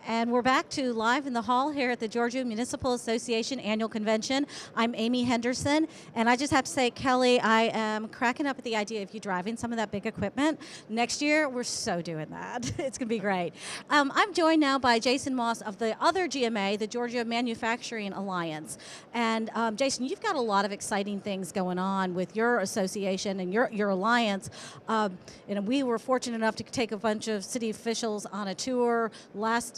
And we're back to live in the hall here at the Georgia Municipal Association Annual Convention. I'm Amy Henderson, and I just have to say, Kelly, I am cracking up at the idea of you driving some of that big equipment. Next year, we're so doing that. It's going to be great. I'm joined now by Jason Moss of the other GMA, the Georgia Manufacturing Alliance. And Jason, you've got a lot of exciting things going on with your association and your alliance. And we were fortunate enough to take a bunch of city officials on a tour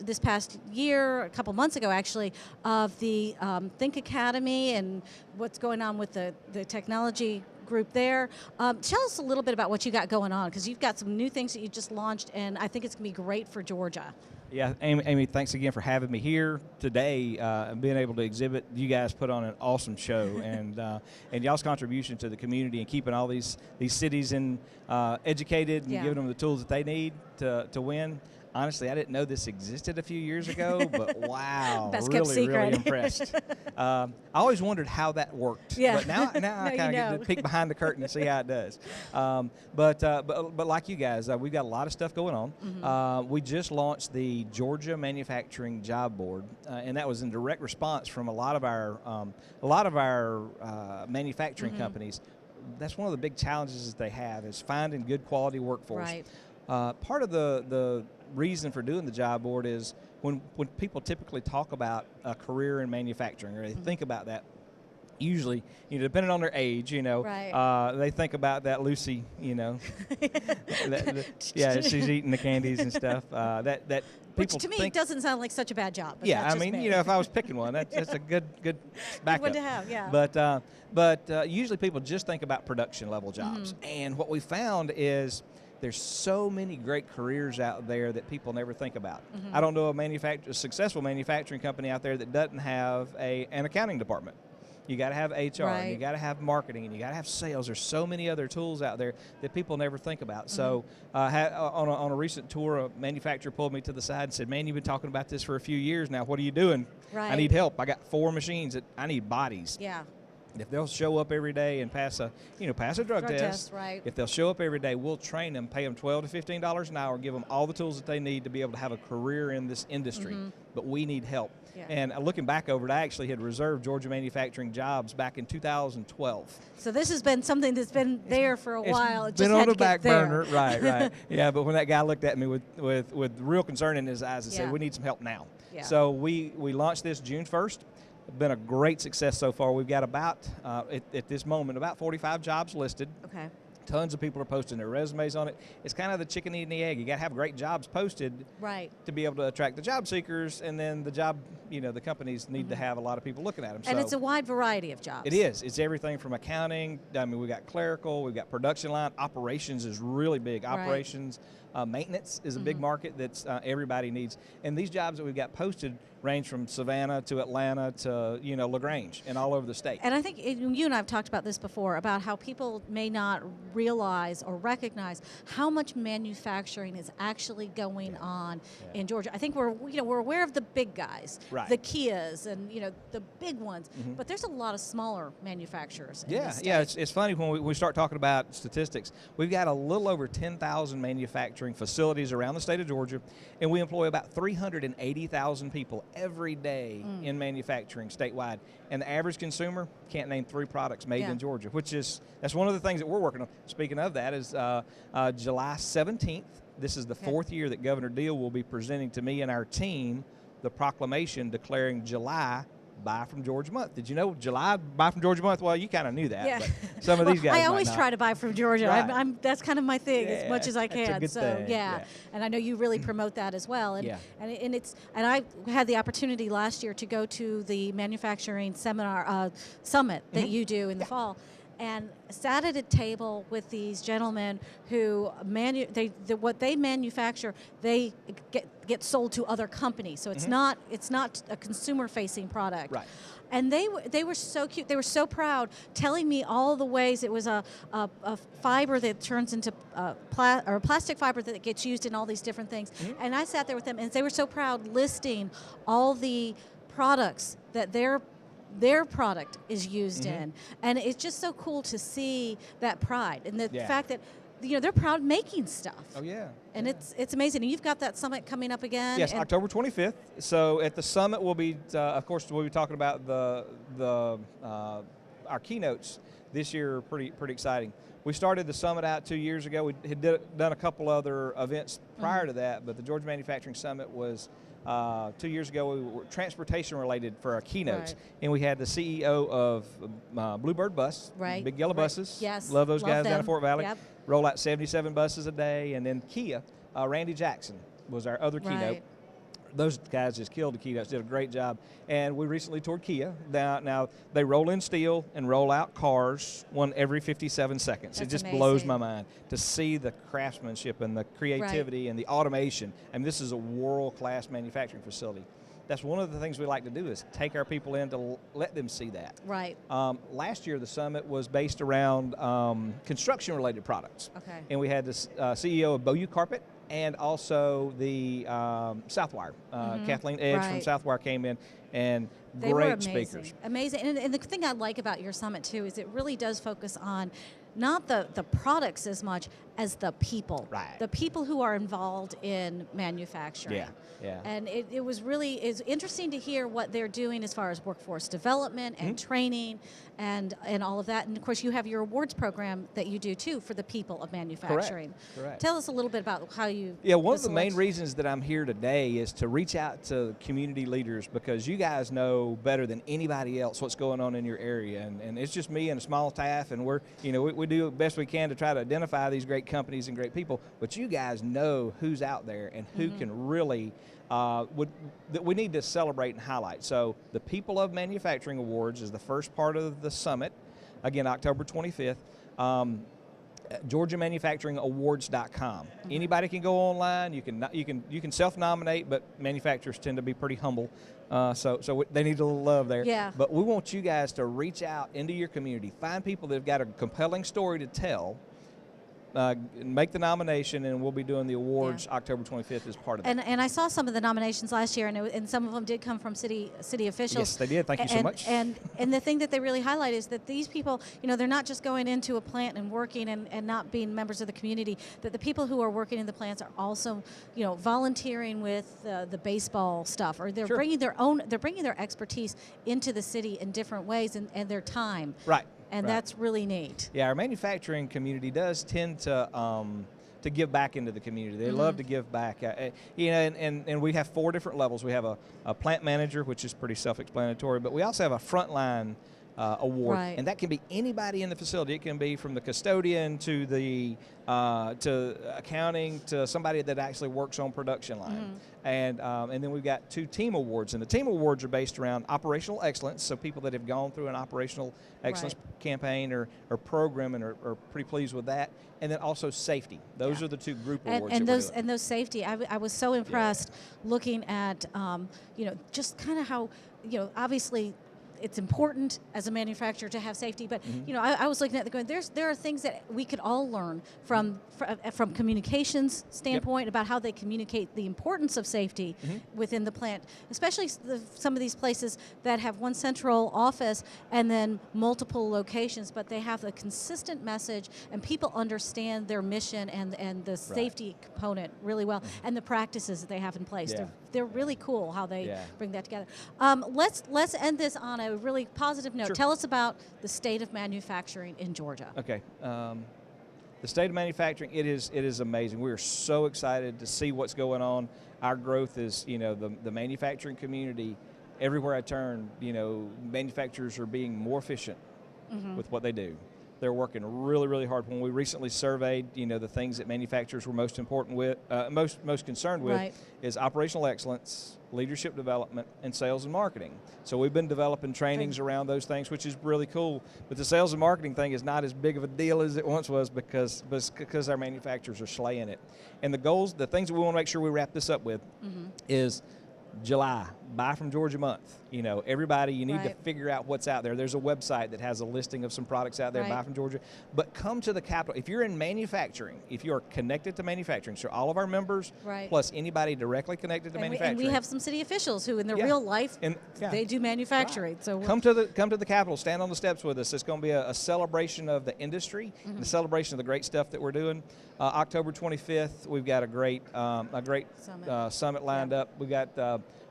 this past year, a couple months ago actually, of the Think Academy and what's going on with the technology group there. Tell us a little bit about what you got going on, because you've got some new things that you just launched, and I think it's going to be great for Georgia. Yeah, Amy, thanks again for having me here today and being able to exhibit. You guys put on an awesome show, and y'all's contribution to the community and keeping all these cities educated and giving them the tools that they need to win. Honestly, I didn't know this existed a few years ago, but wow, really impressed. I always wondered how that worked, but now I kind of get to peek behind the curtain and see how it does. But like you guys, we've got a lot of stuff going on. Mm-hmm. We just launched the Georgia Manufacturing Job Board, and that was in direct response from a lot of our manufacturing mm-hmm. companies. That's one of the big challenges that they have is finding good quality workforce. Right. Part of the reason for doing the job board is when people typically talk about a career in manufacturing, or they mm-hmm. think about that, usually, depending on their age, right. They think about that Lucy, she's eating the candies and stuff. That which to me doesn't sound like such a bad job. Yeah, I mean, if I was picking one, that's a good backup. Good one to have, yeah. But usually people just think about production level jobs, mm-hmm. and what we found is there's so many great careers out there that people never think about. Mm-hmm. I don't know a successful manufacturing company out there that doesn't have an accounting department. You got to have HR, right. and you got to have marketing, and you got to have sales. There's so many other tools out there that people never think about. Mm-hmm. So on a recent tour, a manufacturer pulled me to the side and said, "Man, you've been talking about this for a few years now. What are you doing? Right. I need help. I got 4 machines that I need bodies." Yeah. If they'll show up every day and pass a drug test, right. If they'll show up every day, we'll train them, pay them $12 to $15 an hour, give them all the tools that they need to be able to have a career in this industry. Mm-hmm. But we need help. Yeah. And looking back over it, I actually had reserved Georgia manufacturing jobs back in 2012. So this has been something that's been there for a while. It's been on the back burner, right. Yeah, but when that guy looked at me with real concern in his eyes and said, "We need some help now." Yeah. So we launched this June 1st. Been a great success so far. We've got about, at this moment, about 45 jobs listed. Okay. Tons of people are posting their resumes on it. It's kind of the chicken eating the egg. You got to have great jobs posted, right, to be able to attract the job seekers, and then the companies need mm-hmm. to have a lot of people looking at them. And it's a wide variety of jobs. It is. It's everything from accounting. I mean, we got clerical, we've got production line. Operations is really big. Right. Operations, maintenance is a mm-hmm. big market that's everybody needs. And these jobs that we've got posted range from Savannah to Atlanta to LaGrange and all over the state. And I think you and I have talked about this before, about how people may not realize or recognize how much manufacturing is actually going on in Georgia. I think we're aware of the big guys, right. the Kias and the big ones, mm-hmm. but there's a lot of smaller manufacturers. In this state. It's funny when we start talking about statistics. We've got a little over 10,000 manufacturing facilities around the state of Georgia, and we employ about 380,000 people every day in manufacturing statewide. And the average consumer can't name 3 products made in Georgia, that's one of the things that we're working on. Speaking of that is July 17th. This is the 4th year that Governor Deal will be presenting to me and our team the proclamation declaring July Buy from Georgia month. Did you know July Buy from Georgia month? Well, you kind of knew that. But some of these guys I always might not. Try to buy from Georgia. Right. That's kind of my thing as much as I can. That's a good thing. And I know you really promote that as well. And I had the opportunity last year to go to the manufacturing seminar summit that mm-hmm. you do in the fall. And sat at a table with these gentlemen who what they manufacture, they get sold to other companies. So it's mm-hmm. not a consumer-facing product. Right. And they were so cute. They were so proud, telling me all the ways it was a fiber that turns into or a plastic fiber that gets used in all these different things. Mm-hmm. And I sat there with them, and they were so proud, listing all the products that their product is used mm-hmm. in. And it's just so cool to see that pride and the fact that they're proud making stuff. Oh yeah. And yeah. it's amazing. And you've got that summit coming up again. Yes, October 25th. So at the summit, we'll be, of course, we'll be talking about our keynotes this year. Pretty exciting. We started the summit out 2 years ago. We had done a couple other events prior to that, but the Georgia Manufacturing Summit was 2 years ago. We were transportation related for our keynotes, and we had the CEO of Bluebird Bus, big yellow buses. Yes, love those guys them. down in Fort Valley. Yep. Roll out 77 buses a day, and then Kia, Randy Jackson was our other keynote. Those guys just killed the keynotes, did a great job. And we recently toured Kia. Now they roll in steel and roll out cars one every 57 seconds. That's it just amazing. blows my mind to see the craftsmanship and the creativity and the automation. I mean, this is a world-class manufacturing facility. That's one of the things we like to do is take our people in to let them see that. Right. Last year, the summit was based around construction-related products. Okay. And we had the CEO of Beaulieu Carpet, and also the Southwire. Kathleen Edge from Southwire came in, and they great were amazing. speakers. Amazing. And the thing I like about your summit, too, is it really does focus on not the products as much as the people. Right. The people who are involved in manufacturing. Yeah, yeah. And it was interesting to hear what they're doing as far as workforce development and training and all of that. And of course, you have your awards program that you do too for the people of manufacturing. Correct. Tell us a little bit about how you. Yeah, one of the main reasons that I'm here today is to reach out to community leaders, because you guys know better than anybody else what's going on in your area. And it's just me and a small staff, and we do the best we can to try to identify these great companies and great people, but you guys know who's out there and who can really that we need to celebrate and highlight. So the People of Manufacturing Awards is the first part of the summit, again October 25th. GeorgiaManufacturingAwards.com. Anybody can go online. You can self-nominate, but manufacturers tend to be pretty humble, so they need a little love there. Yeah. But we want you guys to reach out into your community, find people that have got a compelling story to tell. Make the nomination, and we'll be doing the awards October 25th as part of that. And I saw some of the nominations last year, and some of them did come from city officials. Yes, they did. Thank you so much. And the thing that they really highlight is that these people, they're not just going into a plant and working and not being members of the community. That the people who are working in the plants are also, volunteering with the baseball stuff, or they're bringing their expertise into the city in different ways and their time. Right. And that's really neat. Yeah, our manufacturing community does tend to give back into the community. They love to give back. And we have 4 different levels. We have a plant manager, which is pretty self-explanatory, but we also have a frontline award, and that can be anybody in the facility. It can be from the custodian to the to accounting to somebody that actually works on production line. And then we've got 2 team awards, and the team awards are based around operational excellence, so people that have gone through an operational excellence campaign or program and are pretty pleased with that, and then also safety. Those are the 2 group awards. And those safety, I was so impressed looking at just kind of how obviously it's important as a manufacturer to have safety, but I was looking at going. There are things that we could all learn from communications standpoint about how they communicate the importance of safety within the plant, especially some of these places that have one central office and then multiple locations, but they have a consistent message and people understand their mission and the safety component really well, and the practices that they have in place. They're really cool how they bring that together. Let's end this on a really positive note. Tell us about the state of manufacturing in Georgia. Okay. The state of manufacturing, it is amazing. We are so excited to see what's going on. Our growth is, the manufacturing community, everywhere I turn, manufacturers are being more efficient with what they do. They're working really, really hard. When we recently surveyed, the things that manufacturers were most important with, most concerned with, is operational excellence, leadership development, and sales and marketing. So we've been developing trainings around those things, which is really cool. But the sales and marketing thing is not as big of a deal as it once was because our manufacturers are slaying it. And the goals, the things that we want to make sure we wrap this up with, is July. Buy from Georgia month. You know, everybody, you need to Right. figure out what's out there. There's a website that has a listing of some products out there, Right. buy from Georgia. But come to the Capitol. If you're in manufacturing, if you are connected to manufacturing, so all of our members, Right. plus anybody directly connected to And manufacturing. we have some city officials who, in their Yeah. real life, And- yeah. they do manufacturing. Right. So come to the Capitol, stand on the steps with us. It's going to be a celebration of the industry, and a celebration of the great stuff that we're doing. October 25th, we've got a great summit lined up. We've got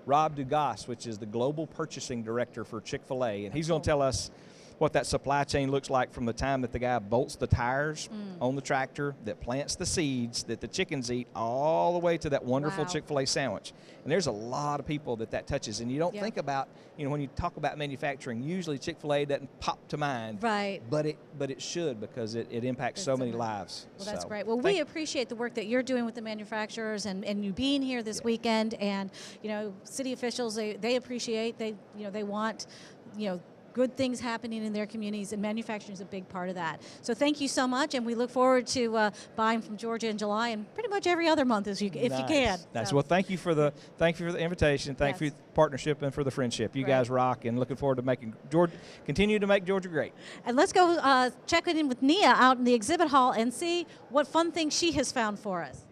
Rob Dugas, which is the global purchasing director for Chick-fil-A, and he's going to tell us what that supply chain looks like from the time that the guy bolts the tires on the tractor, that plants the seeds that the chickens eat, all the way to that wonderful Wow. Chick-fil-A sandwich. And there's a lot of people that touches, and you don't Yeah. think about, when you talk about manufacturing, usually Chick-fil-A doesn't pop to mind. Right. But it should, because it impacts so many lives. Well, that's So, great. Well, we appreciate the work that you're doing with the manufacturers and you being here this weekend. And, city officials, they appreciate, they want, good things happening in their communities, and manufacturing is a big part of that. So thank you so much, and we look forward to buying from Georgia in July and pretty much every other month if you can. Nice. So, Well, thank you for the invitation. Thank you Yes. for the partnership and for the friendship. You Right. guys rock, and looking forward to continue to make Georgia great. and let's go check in with Nia out in the exhibit hall and see what fun things she has found for us.